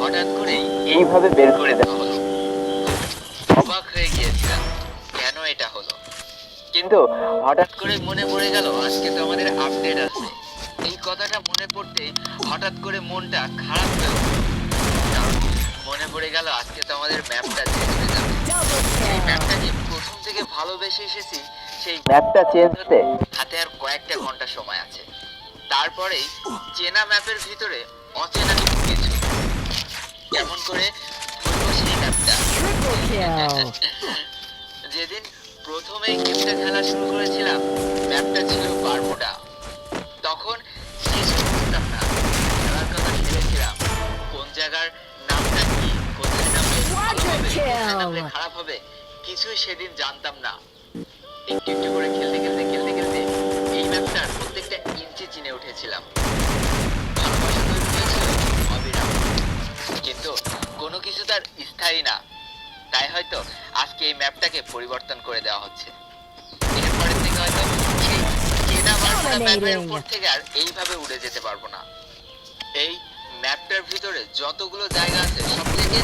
হঠাৎ করেই এইভাবে বের করে দেওয়া হলো। অবাক হয়ে গিয়েছিলাম কেন এটা হলো, কিন্তু হঠাৎ করে মনে পড়ে গেল আজকে তো আমাদের আপডেট আছে। এই কথাটা মনে পড়তেই হঠাৎ করে মনটা খারাপ হয়ে উঠল, কারণ মনে পড়ে গেল আজকে তো আমাদের ম্যাপটা চেঞ্জ হয়ে যাবে। এই ম্যাপটাকে প্রথম থেকে ভালোবেসে এসেছি, সেই ম্যাপটা চেঞ্জ হতে হাতে আর কয়েকটা ঘন্টা সময় আছে। তারপরেই চেনা ম্যাপের ভিতরে অচেনা কিছু, কেমন করে ধরবো সেই ম্যাপটা। যেদিন প্রথমেই গেমটা খেলা শুরু করেছিলাম, ম্যাপটা ছিল বারমুডা। তখন কিছু বুঝতাম না, খেলার কথা ভেবেছিলাম কোন জায়গার নামটা কি, কোথায় নামলে ভালো হবে, কোথায় নামলে খারাপ হবে, কিছুই সেদিন জানতাম না। একটু একটু করে খেলতে এই ম্যাপটার প্রত্যেকটা ইঞ্চি চিনে উঠেছিলাম। ভালোবাসা তৈরি হয়েছিল অবিরাম, কিন্তু কোনো কিছু তার স্থায়ী না। তাই হয়তো আজকে এই ম্যাপটাকে পরিবর্তন করে দেওয়া হচ্ছে। এরপরের থেকে হয়তো সেই চেনা বারমুডা ম্যাপের উপর থেকে আর এইভাবে উড়ে যেতে পারবো না। এই ম্যাপটার ভিতরে যতগুলো জায়গা আছে সব থেকে